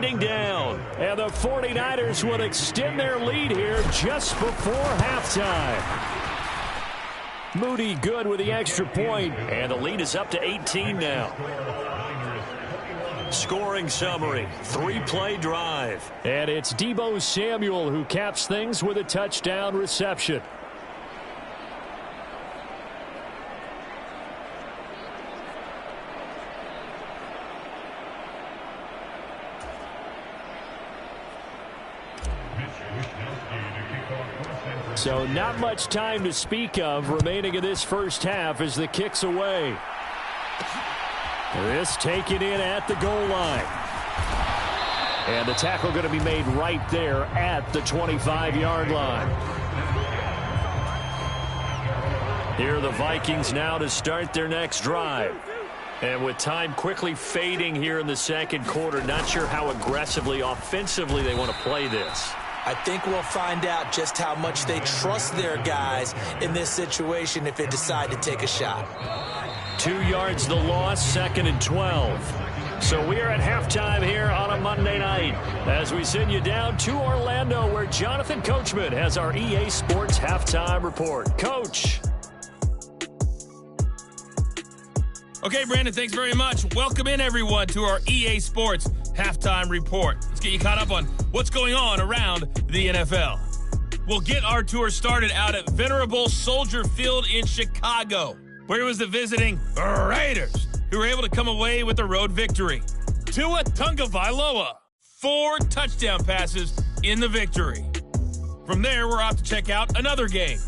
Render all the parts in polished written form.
winding down. And the 49ers will extend their lead here just before halftime. Moody good with the extra point, and the lead is up to 18 now. Scoring summary, 3-play drive. And it's Deebo Samuel who caps things with a touchdown reception. So not much time to speak of remaining in this first half as the kick's away. This taken in at the goal line. And the tackle going to be made right there at the 25-yard line. Here are the Vikings now to start their next drive. And with time quickly fading here in the second quarter, not sure how aggressively, offensively they want to play this. I think we'll find out just how much they trust their guys in this situation if they decide to take a shot. 2 yards the loss, 2nd and 12. So we are at halftime here on a Monday night as we send you down to Orlando where Jonathan Coachman has our EA Sports halftime report. Coach. Okay, Brandon, thanks very much. Welcome in, everyone, to our EA Sports halftime report. Let's get you caught up on what's going on around the NFL. We'll get our tour started out at Venerable Soldier Field in Chicago, where it was the visiting Raiders who were able to come away with a road victory. Tua Tagovailoa, 4 touchdown passes in the victory. From there, we're off to check out another game.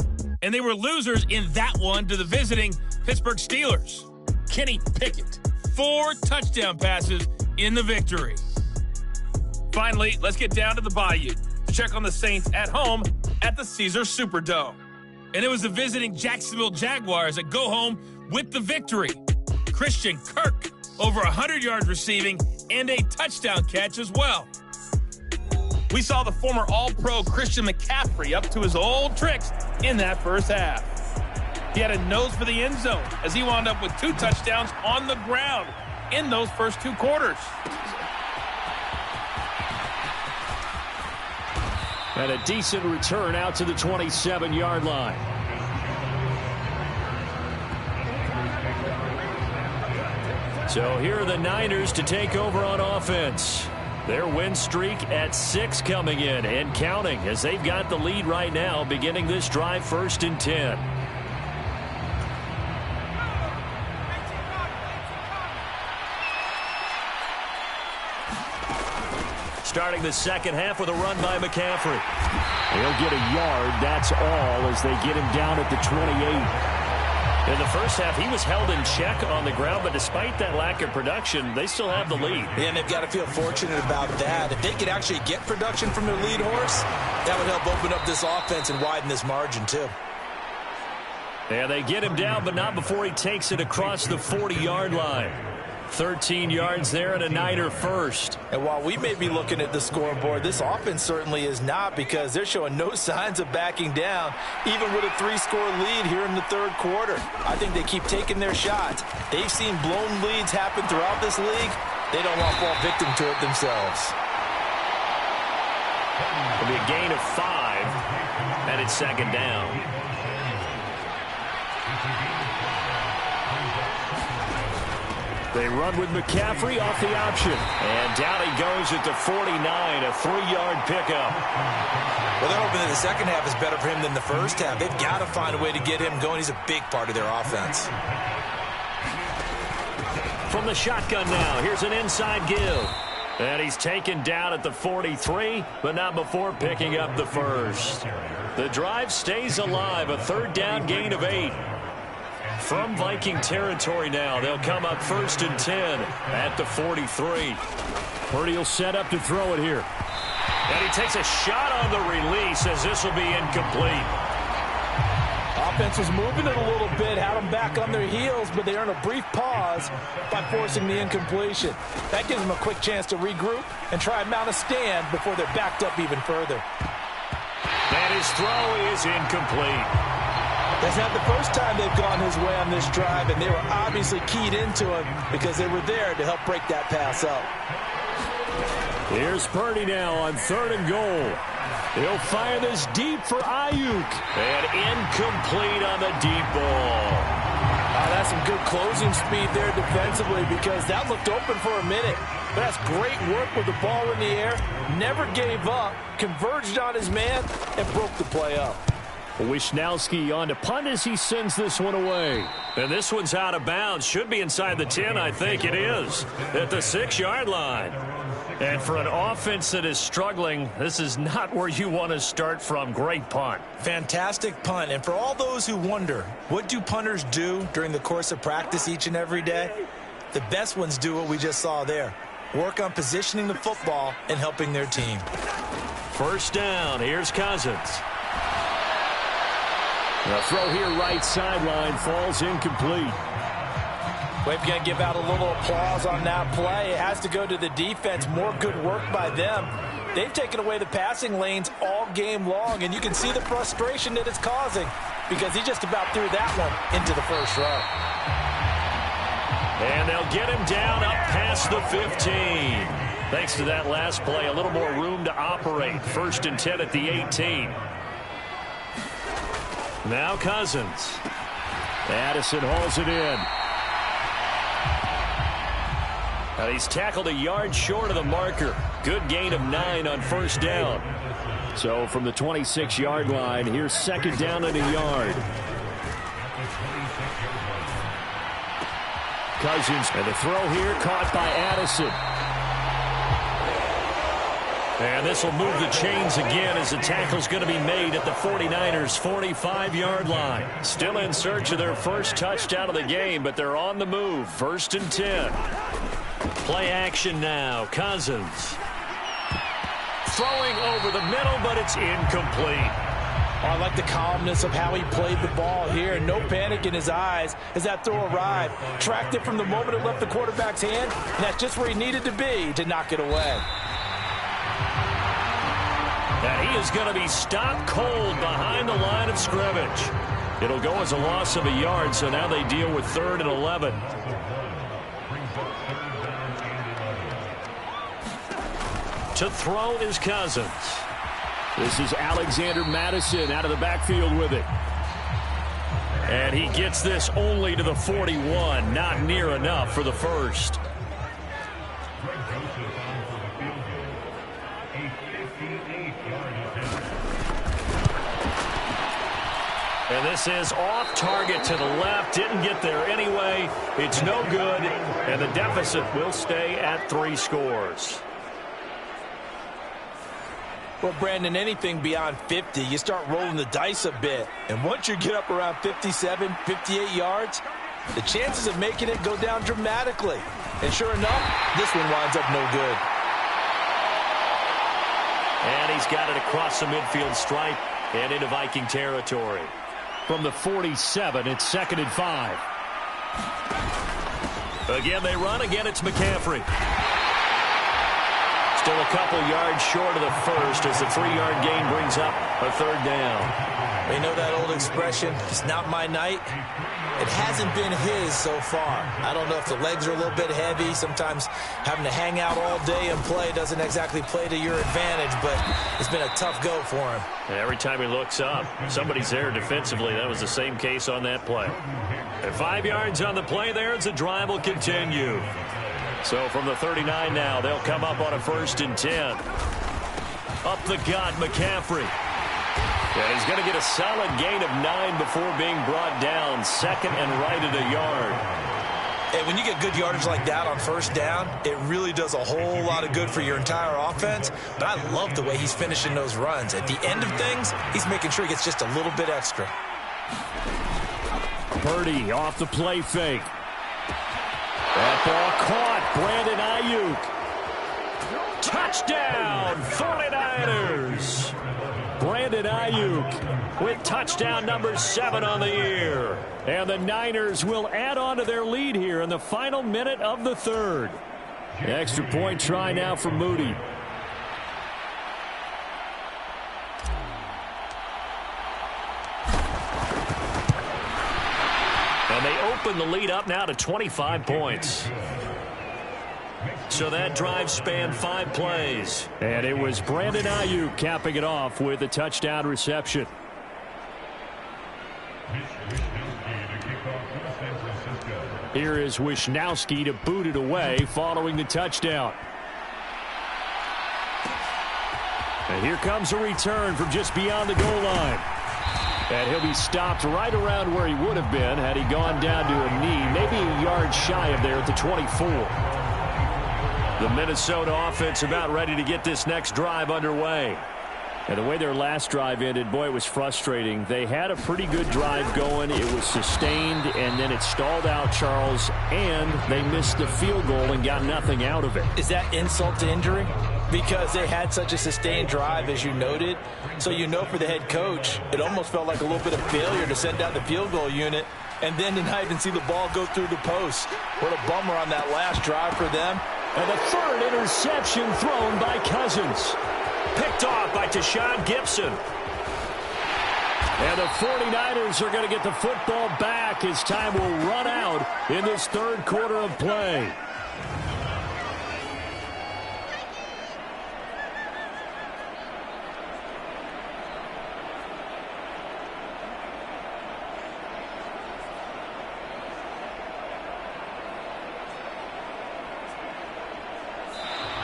And they were losers in that one to the visiting Pittsburgh Steelers. Kenny Pickett, 4 touchdown passes in the victory. Finally, let's get down to the Bayou to check on the Saints at home at the Caesars Superdome. And it was the visiting Jacksonville Jaguars that go home with the victory. Christian Kirk, over 100 yards receiving and a touchdown catch as well. We saw the former All-Pro Christian McCaffrey up to his old tricks in that first half. He had a nose for the end zone as he wound up with 2 touchdowns on the ground in those first 2 quarters. And a decent return out to the 27-yard line. So here are the Niners to take over on offense. Their win streak at 6 coming in and counting as they've got the lead right now beginning this drive 1st and 10. Starting the second half with a run by McCaffrey. He'll get a yard, that's all, as they get him down at the 28. In the first half, he was held in check on the ground, but despite that lack of production, they still have the lead. And they've got to feel fortunate about that. If they could actually get production from their lead horse, that would help open up this offense and widen this margin, too. And they get him down, but not before he takes it across the 40-yard line. 13 yards there and a Niner first. And while we may be looking at the scoreboard, this offense certainly is not, because they're showing no signs of backing down, even with a 3-score lead here in the third quarter. I think they keep taking their shots. They've seen blown leads happen throughout this league. They don't want to fall victim to it themselves. It'll be a gain of 5, and it's 2nd down. They run with McCaffrey off the option. And down he goes at the 49, a 3-yard pickup. Well, they're hoping that the second half is better for him than the first half. They've got to find a way to get him going. He's a big part of their offense. From the shotgun now, here's an inside give. And he's taken down at the 43, but not before picking up the first. The drive stays alive, a 3rd down gain of 8. From Viking territory now, they'll come up 1st and 10 at the 43. Purdy will set up to throw it here. And he takes a shot on the release as this will be incomplete. Offense was moving it a little bit, had them back on their heels, but they earned a brief pause by forcing the incompletion. That gives them a quick chance to regroup and try and mount a stand before they're backed up even further. And his throw is incomplete. That's not the first time they've gone his way on this drive, and they were obviously keyed into him because they were there to help break that pass up. Here's Purdy now on 3rd and goal. He'll fire this deep for Ayuk. And incomplete on the deep ball. That's some good closing speed there defensively because that looked open for a minute. But that's great work with the ball in the air. Never gave up, converged on his man, and broke the play up. Wishnowski on to punt as he sends this one away. And this one's out of bounds. Should be inside the 10, I think it is, at the 6-yard line. And for an offense that is struggling, this is not where you want to start from. Great punt. Fantastic punt. And for all those who wonder, what do punters do during the course of practice each and every day? The best ones do what we just saw there. Work on positioning the football and helping their team. 1st down. Here's Cousins. The throw here right sideline falls incomplete. We're going to give out a little applause on that play. It has to go to the defense. More good work by them. They've taken away the passing lanes all game long, and you can see the frustration that it's causing because he just about threw that one into the first row. And they'll get him down up past the 15. Thanks to that last play, a little more room to operate. 1st and 10 at the 18. Now Cousins. Addison hauls it in. Now he's tackled a yard short of the marker. Good gain of 9 on 1st down. So from the 26-yard line, here's 2nd down and a yard. Cousins, and the throw here caught by Addison. And this will move the chains again as the tackle's going to be made at the 49ers' 45-yard line. Still in search of their first touchdown of the game, but they're on the move. 1st and 10. Play action now. Cousins. Throwing over the middle, but it's incomplete. I like the calmness of how he played the ball here. No panic in his eyes as that throw arrived. Tracked it from the moment it left the quarterback's hand, and that's just where he needed to be to knock it away. And he is going to be stopped cold behind the line of scrimmage. It'll go as a loss of a yard, so now they deal with 3rd and 11. To throw is Cousins. This is Alexander Madison out of the backfield with it. And he gets this only to the 41. Not near enough for the first. And this is off target to the left. Didn't get there anyway. It's no good. And the deficit will stay at 3 scores. Well, Brandon, anything beyond 50, you start rolling the dice a bit. And once you get up around 57, 58 yards, the chances of making it go down dramatically. And sure enough, this one winds up no good. And he's got it across the midfield stripe and into Viking territory. From the 47, it's 2nd and 5. Again, they run. Again, it's McCaffrey. Still a couple yards short of the first as the 3-yard gain brings up a 3rd down. You know that old expression, it's not my night? It hasn't been his so far. I don't know if the legs are a little bit heavy. Sometimes having to hang out all day and play doesn't exactly play to your advantage, but it's been a tough go for him. And every time he looks up, somebody's there defensively. That was the same case on that play. And 5 yards on the play there as the drive will continue. So from the 39 now, they'll come up on a 1st and 10. Up the gut, McCaffrey. And he's going to get a solid gain of 9 before being brought down. 2nd and right at a yard. And when you get good yardage like that on 1st down, it really does a whole lot of good for your entire offense. But I love the way he's finishing those runs. At the end of things, he's making sure he gets just a little bit extra. Purdy off the play fake. That ball caught. Brandon Ayuk. Touchdown, 49ers. Brandon Ayuk with touchdown number 7 on the year. And the Niners will add on to their lead here in the final minute of the 3rd. Extra point try now for Moody. And they open the lead up now to 25 points. So that drive spanned 5 plays. And it was Brandon Ayuk capping it off with a touchdown reception. Here is Wishnowsky to boot it away following the touchdown. And here comes a return from just beyond the goal line. And he'll be stopped right around where he would have been had he gone down to a knee, maybe a yard shy of there at the 24. The Minnesota offense about ready to get this next drive underway. And the way their last drive ended, boy, it was frustrating. They had a pretty good drive going. It was sustained, and then it stalled out, Charles, and they missed the field goal and got nothing out of it. Is that insult to injury? Because they had such a sustained drive, as you noted. So you know for the head coach, it almost felt like a little bit of failure to send out the field goal unit and then to not even see the ball go through the post. What a bummer on that last drive for them. And the third interception thrown by Cousins. Picked off by Tashawn Gibson. And the 49ers are going to get the football back as time will run out in this third quarter of play.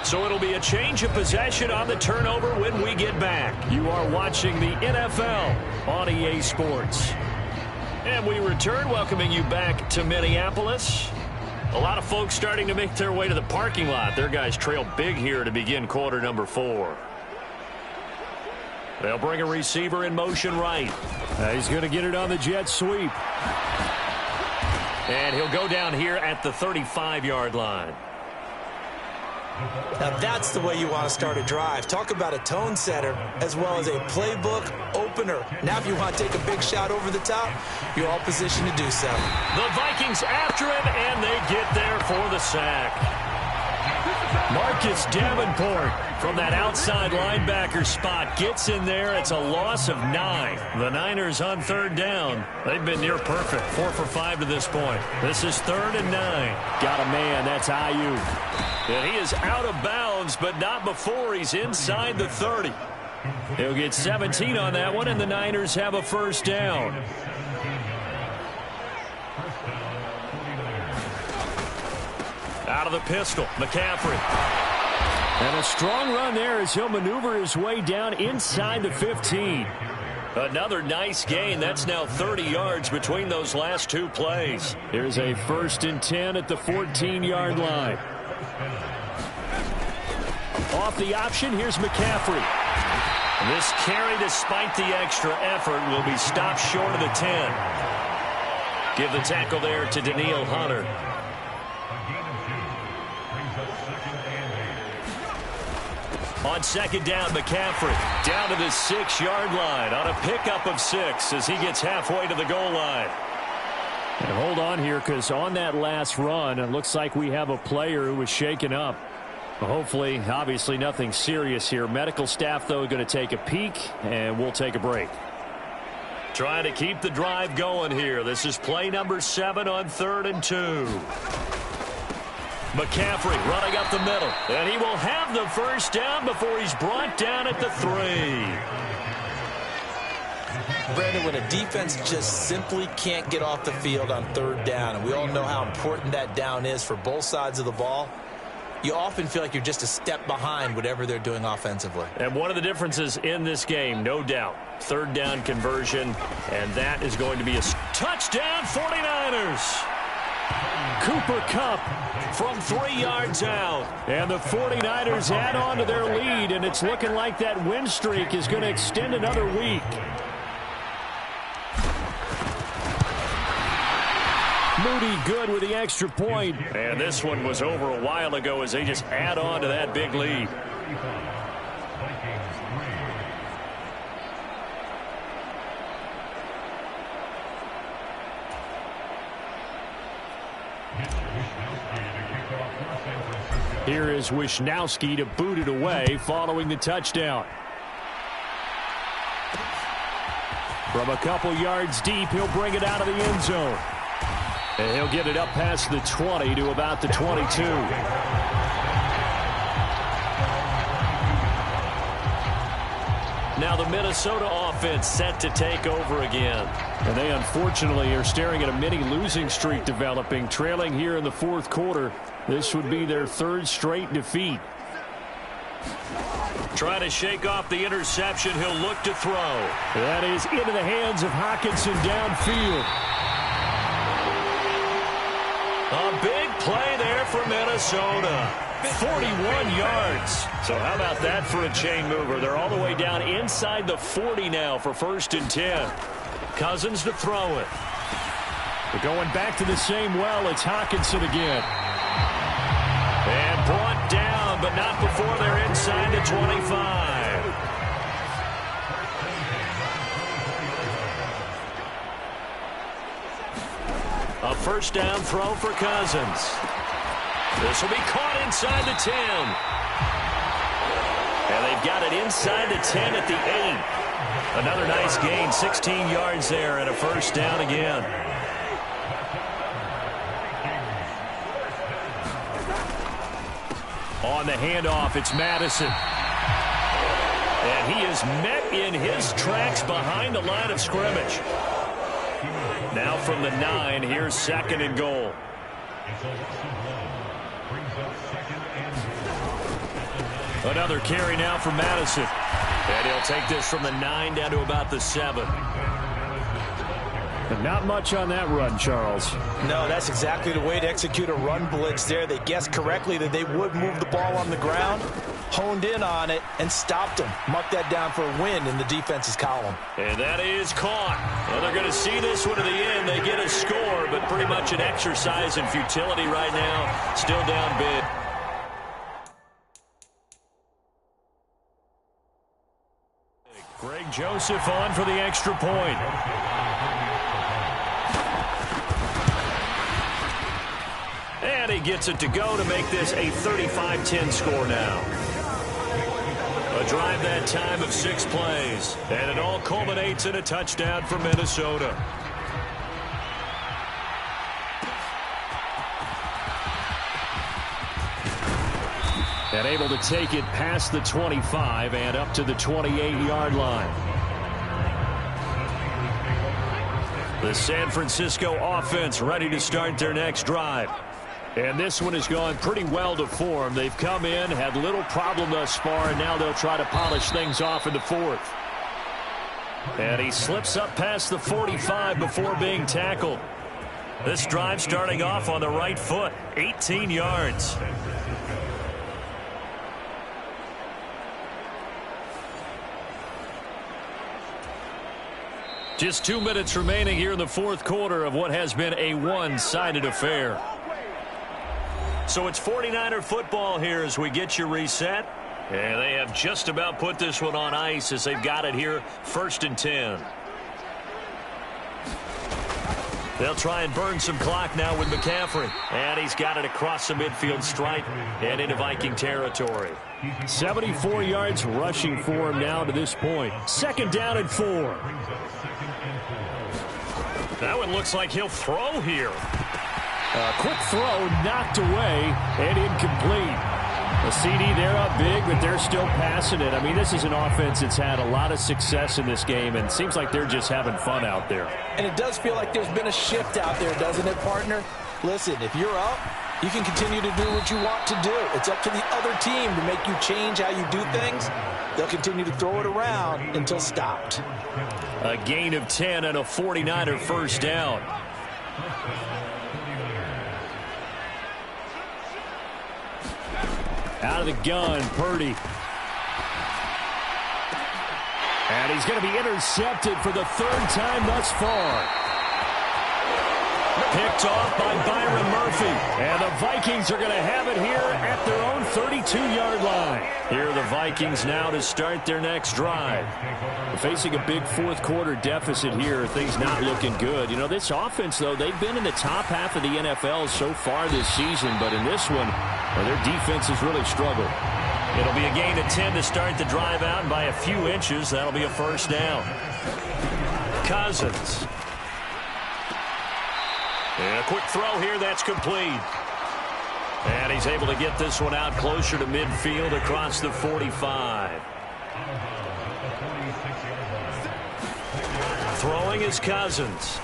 So it'll be a change of possession on the turnover when we get back. You are watching the NFL on EA Sports. And we return, welcoming you back to Minneapolis. A lot of folks starting to make their way to the parking lot. Their guys trail big here to begin quarter number 4. They'll bring a receiver in motion right. He's going to get it on the jet sweep. And he'll go down here at the 35-yard line. Now that's the way you want to start a drive. Talk about a tone setter as well as a playbook opener. Now if you want to take a big shot over the top, you're all positioned to do so. The Vikings after him, and they get there for the sack. Marcus Davenport from that outside linebacker spot gets in there. It's a loss of 9. The Niners on third down. They've been near perfect. 4 for 5 to this point. This is 3rd and 9. Got a man. That's Ayuk. And he is out of bounds, but not before he's inside the 30. He'll get 17 on that one, and the Niners have a first down. Out of the pistol, McCaffrey. And a strong run there as he'll maneuver his way down inside the 15. Another nice gain. That's now 30 yards between those last 2 plays. Here's a 1st and 10 at the 14-yard line. Off the option, here's McCaffrey. This carry, despite the extra effort, will be stopped short of the 10. Give the tackle there to Daniil Hunter. On 2nd down, McCaffrey down to the 6-yard line on a pickup of 6 as he gets halfway to the goal line. And hold on here, because on that last run, it looks like we have a player who was shaken up. Hopefully, obviously nothing serious here. Medical staff, though, going to take a peek, and we'll take a break. Trying to keep the drive going here. This is play number 7 on 3rd and 2. McCaffrey running up the middle, and he will have the first down before he's brought down at the 3. Brandon, when a defense just simply can't get off the field on 3rd down, and we all know how important that down is for both sides of the ball, you often feel like you're just a step behind whatever they're doing offensively. And one of the differences in this game, no doubt, 3rd down conversion, and that is going to be a touchdown 49ers. Cooper Kupp from 3 yards out. And the 49ers add on to their lead, and it's looking like that win streak is going to extend another week. Moody good with the extra point. And this one was over a while ago as they just add on to that big lead. Here is Wishnowsky to boot it away following the touchdown. From a couple yards deep, he'll bring it out of the end zone. And he'll get it up past the 20 to about the 22. Now the Minnesota offense set to take over again. And they unfortunately are staring at a mini losing streak developing, trailing here in the fourth quarter. This would be their third straight defeat. Trying to shake off the interception. He'll look to throw. That is into the hands of Hockenson downfield. A big play there for Minnesota. 41 yards. So how about that for a chain mover? They're all the way down inside the 40 now for 1st and 10. Cousins to throw it. They're going back to the same well. It's Hockenson again. And brought down, but not before they're inside the 25. A first down throw for Cousins. This will be caught inside the 10. And they've got it inside the 10 at the 8. Another nice gain, 16 yards there and a first down again. On the handoff, it's Madison. And he is met in his tracks behind the line of scrimmage. Now from the 9, here's 2nd and goal. Another carry now for Madison. And he'll take this from the 9 down to about the 7. And not much on that run, Charles. No, that's exactly the way to execute a run blitz there. They guessed correctly that they would move the ball on the ground, honed in on it, and stopped them. Mark that down for a win in the defense's column. And that is caught. Well, they're going to see this one to the end. They get a score, but pretty much an exercise in futility right now. Still down big. Greg Joseph on for the extra point. And he gets it to go to make this a 35-10 score now. A drive that time of 6 plays. And it all culminates in a touchdown for Minnesota. And able to take it past the 25 and up to the 28-yard line. The San Francisco offense ready to start their next drive. And this one has gone pretty well to form. They've come in, had little problem thus far, and now they'll try to polish things off in the 4th. And he slips up past the 45 before being tackled. This drive starting off on the right foot, 18 yards. Just 2 minutes remaining here in the 4th quarter of what has been a one-sided affair. So it's 49er football here as we get you reset. And they have just about put this one on ice as they've got it here, 1st and 10. They'll try and burn some clock now with McCaffrey. And he's got it across the midfield stripe and into Viking territory. 74 yards rushing for him now to this point. 2nd down and 4. That one looks like he'll throw here. A quick throw knocked away and incomplete. A CD, they're up big, but they're still passing it. I mean, this is an offense that's had a lot of success in this game, and it seems like they're just having fun out there. And it does feel like there's been a shift out there, doesn't it, partner? Listen, if you're up, you can continue to do what you want to do. It's up to the other team to make you change how you do things. They'll continue to throw it around until stopped. A gain of 10 and a 49er first down. Out of the gun, Purdy. And he's going to be intercepted for the 3rd time thus far. Picked off by Byron Murphy. And the Vikings are going to have it here at their own 32-yard line. Here are the Vikings now to start their next drive. Facing a big 4th quarter deficit here, things not looking good. You know, this offense, though, they've been in the top half of the NFL so far this season, but in this one, well, their defense has really struggled. It'll be a gain of 10 to start the drive out, and by a few inches, that'll be a first down. Cousins. And a quick throw here, that's complete. And he's able to get this one out closer to midfield across the 45. Throwing is Cousins.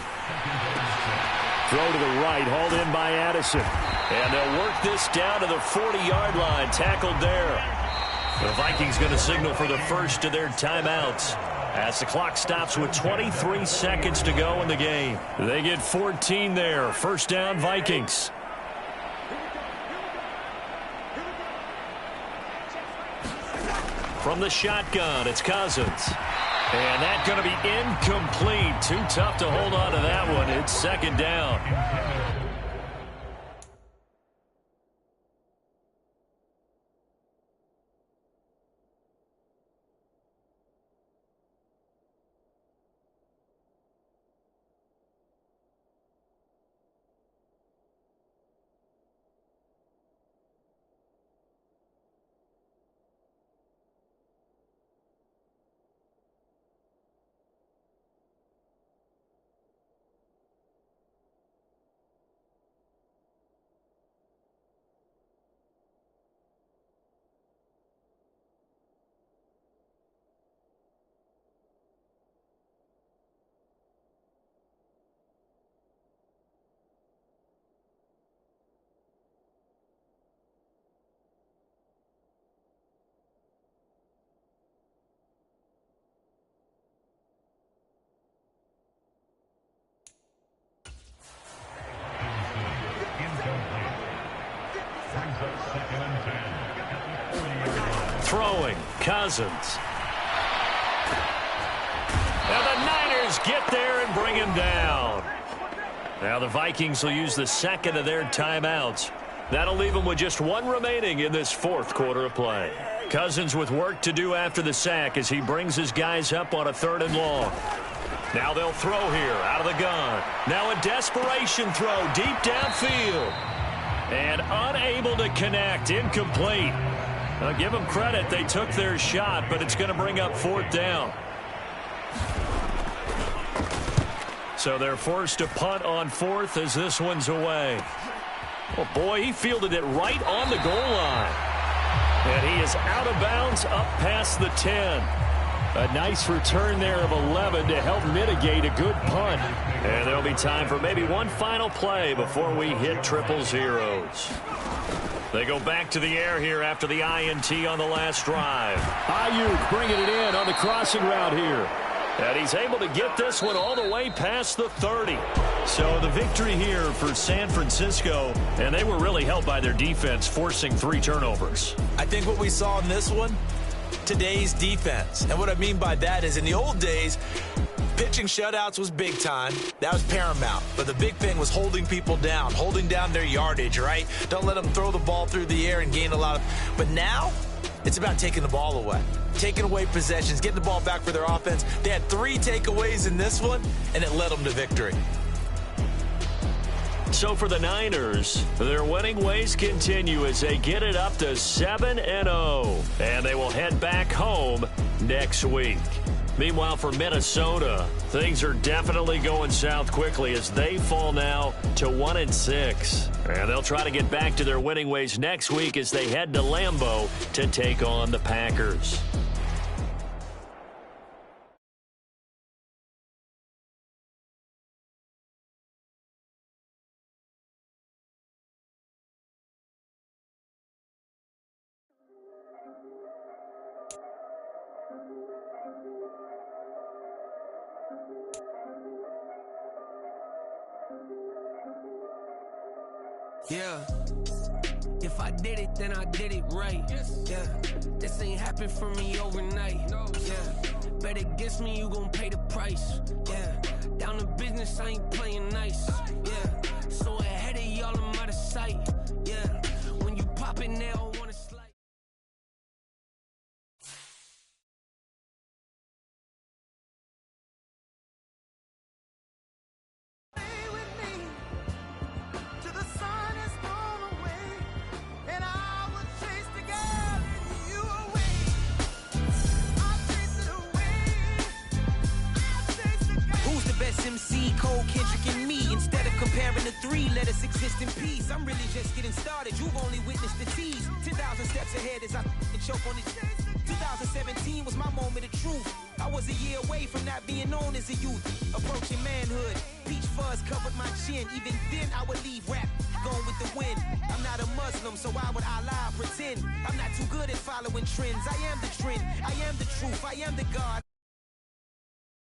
Throw to the right, hauled in by Addison. And they'll work this down to the 40-yard line, tackled there. The Vikings going to signal for the first of their timeouts as the clock stops with 23 seconds to go in the game. They get 14 there. First down, Vikings. From the shotgun, it's Cousins. And that's going to be incomplete. Too tough to hold on to that one. It's second down. Throwing, Cousins. And the Niners get there and bring him down. Now the Vikings will use the second of their timeouts. That'll leave them with just one remaining in this fourth quarter of play. Cousins with work to do after the sack as he brings his guys up on a 3rd and long. Now they'll throw here out of the gun. Now a desperation throw deep downfield. And unable to connect, incomplete. I'll give them credit, they took their shot, but it's going to bring up 4th down. So they're forced to punt on 4th as this one's away. Oh boy, he fielded it right on the goal line. And he is out of bounds up past the 10. A nice return there of 11 to help mitigate a good punt. And there'll be time for maybe one final play before we hit 000. They go back to the air here after the INT on the last drive. Ayuk bringing it in on the crossing route here. And he's able to get this one all the way past the 30. So the victory here for San Francisco, and they were really helped by their defense, forcing 3 turnovers. I think what we saw in this one, today's defense. And what I mean by that is in the old days, pitching shutouts was big time. That was paramount. But the big thing was holding people down, holding down their yardage, right? Don't let them throw the ball through the air and gain a lot of... But now, it's about taking the ball away. Taking away possessions, getting the ball back for their offense. They had 3 takeaways in this one, and it led them to victory. So for the Niners, their winning ways continue as they get it up to 7-0. And they will head back home next week. Meanwhile, for Minnesota, things are definitely going south quickly as they fall now to 1-6. And they'll try to get back to their winning ways next week as they head to Lambeau to take on the Packers. Yeah, if I did it, then I did it right. Yeah, this ain't happened for me overnight. Yeah, bet against me, you gon' pay the price. Yeah, down to business, I ain't playing nice. Yeah, so ahead of y'all, I'm out of sight. Yeah, when you pop it now, I wanna slide. Comparing the 3, let us exist in peace. I'm really just getting started. You've only witnessed the tease. 10,000 steps ahead as I choke on it. 2017 was my was a year away from not being known as a youth. Approaching manhood, peach fuzz covered my chin. Even then I would leave rap, going with the wind. I'm not a Muslim, so why would I lie, pretend? I'm not too good at following trends. I am the trend, I am the truth, I am the God.